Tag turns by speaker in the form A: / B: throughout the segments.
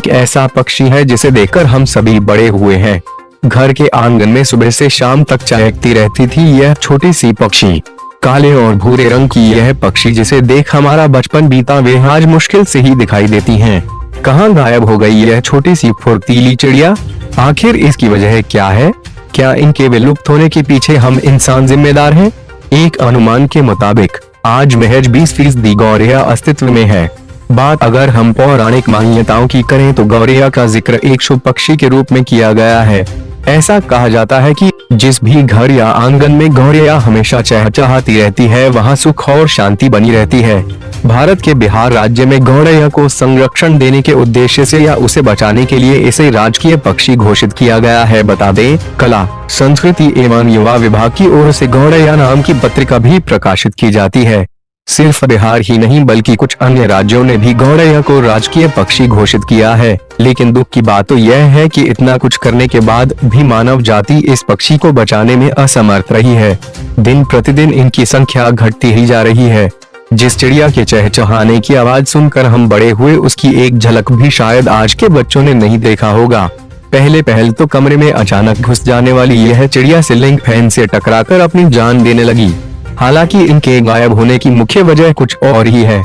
A: एक ऐसा पक्षी है जिसे देखकर हम सभी बड़े हुए हैं। घर के आंगन में सुबह से शाम तक चहकती रहती थी यह छोटी सी पक्षी। काले और भूरे रंग की यह पक्षी जिसे देख हमारा बचपन बीता वे आज मुश्किल से ही दिखाई देती हैं। कहाँ गायब हो गई यह छोटी सी फुर्तीली चिड़िया? आखिर इसकी वजह क्या है? क्या इनके विलुप्त होने के पीछे हम इंसान जिम्मेदार हैं? एक अनुमान के मुताबिक आज महज 20% गौरैया अस्तित्व में है। बात अगर हम पौराणिक मान्यताओं की करें तो गौरैया का जिक्र एक शुभ पक्षी के रूप में किया गया है। ऐसा कहा जाता है कि जिस भी घर या आंगन में गौरैया हमेशा चहचहाती रहती है वहां सुख और शांति बनी रहती है। भारत के बिहार राज्य में गौरैया को संरक्षण देने के उद्देश्य से या उसे बचाने के लिए इसे राजकीय पक्षी घोषित किया गया है। बता दें, कला, संस्कृति एवं युवा विभाग की ओर से गौरैया नाम की पत्रिका भी प्रकाशित की जाती है। सिर्फ बिहार ही नहीं बल्कि कुछ अन्य राज्यों ने भी गौरैया को राजकीय पक्षी घोषित किया है। लेकिन दुख की बात तो यह है कि इतना कुछ करने के बाद भी मानव जाति इस पक्षी को बचाने में असमर्थ रही है। दिन प्रतिदिन इनकी संख्या घटती ही जा रही है। जिस चिड़िया के चहचहाने की आवाज सुनकर हम बड़े हुए उसकी एक झलक भी शायद आज के बच्चों ने नहीं देखा होगा। पहले तो कमरे में अचानक घुस जाने वाली यह चिड़िया सीलिंग फैन से टकराकर अपनी जान देने लगी। हालांकि इनके गायब होने की मुख्य वजह कुछ और ही है।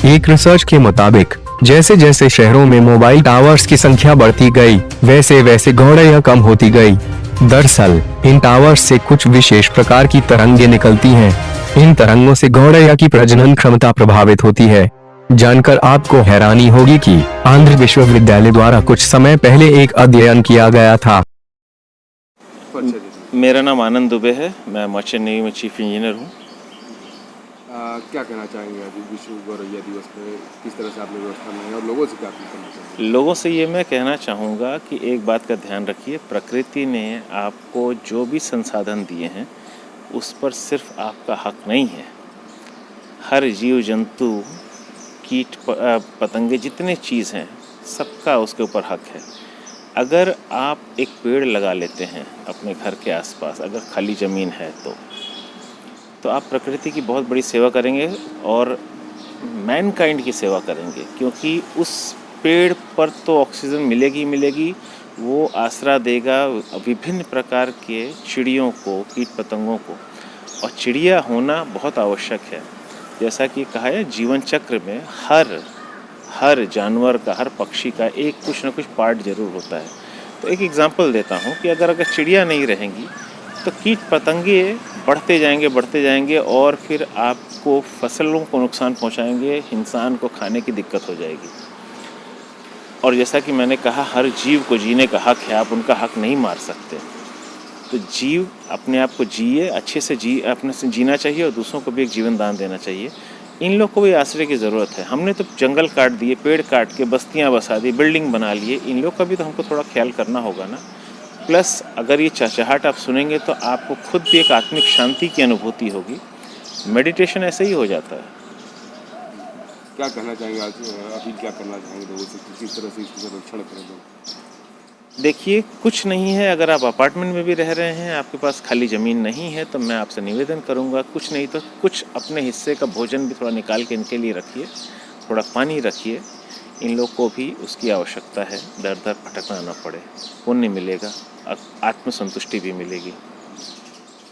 A: एक रिसर्च के मुताबिक जैसे जैसे शहरों में मोबाइल टावर्स की संख्या बढ़ती गई वैसे वैसे गौरैया कम होती गई। दरअसल इन टावर्स से कुछ विशेष प्रकार की तरंगें निकलती हैं। इन तरंगों से गौरैया की प्रजनन क्षमता प्रभावित होती है। जानकर आपको हैरानी होगी कि आंध्र विश्वविद्यालय द्वारा कुछ समय पहले एक अध्ययन किया गया था।
B: मेरा नाम आनंद दुबे है, मैं मर्चेंट नेवी में चीफ इंजीनियर हूँ।
C: क्या कहना चाहेंगे आज विश्व गौरैया दिवस पे? किस तरह से आपने व्यवस्था बनाई और लोगों से क्या अपील करना चाहेंगे?
B: लोगों से ये मैं कहना चाहूँगा कि एक बात का ध्यान रखिए, प्रकृति ने आपको जो भी संसाधन दिए हैं उस पर सिर्फ आपका हक नहीं है। हर जीव जंतु, कीट पतंगे, जितने चीज़ हैं सबका उसके ऊपर हक है। अगर आप एक पेड़ लगा लेते हैं अपने घर के आसपास, अगर खाली ज़मीन है तो आप प्रकृति की बहुत बड़ी सेवा करेंगे और मैनकाइंड की सेवा करेंगे, क्योंकि उस पेड़ पर तो ऑक्सीजन मिलेगी ही मिलेगी, वो आसरा देगा विभिन्न प्रकार के चिड़ियों को, कीट पतंगों को। और चिड़िया होना बहुत आवश्यक है। जैसा कि कहा है, जीवन चक्र में हर जानवर का, हर पक्षी का एक कुछ न कुछ पार्ट जरूर होता है। तो एक एग्जांपल देता हूँ कि अगर चिड़िया नहीं रहेंगी तो कीट पतंगे बढ़ते जाएंगे और फिर आपको फसलों को नुकसान पहुँचाएंगे, इंसान को खाने की दिक्कत हो जाएगी। और जैसा कि मैंने कहा, हर जीव को जीने का हक है, आप उनका हक नहीं मार सकते। तो जीव अपने आप को जिए, अच्छे से अपने से जीना चाहिए और दूसरों को भी एक जीवन दान देना चाहिए। इन लोग को भी आश्रय की ज़रूरत है। हमने तो जंगल काट दिए, पेड़ काट के बस्तियां बसा दी, बिल्डिंग बना लिए, इन लोग का भी तो हमको थोड़ा ख्याल करना होगा ना। प्लस अगर ये चहचहाट आप सुनेंगे तो आपको खुद भी एक आत्मिक शांति की अनुभूति होगी। मेडिटेशन ऐसे ही हो जाता है।
C: क्या कहना चाहेंगे आज, अपील क्या करना चाहेंगे लोगों से, किस तरह से इसकी संरक्षण करें लोग?
B: देखिए, कुछ नहीं है, अगर आप अपार्टमेंट में भी रह रहे हैं, आपके पास खाली ज़मीन नहीं है, तो मैं आपसे निवेदन करूंगा, कुछ नहीं तो कुछ अपने हिस्से का भोजन भी थोड़ा निकाल के इनके लिए रखिए, थोड़ा पानी रखिए। इन लोग को भी उसकी आवश्यकता है, दर दर भटकना ना पड़े, पुण्य मिलेगा, आत्मसंतुष्टि भी मिलेगी।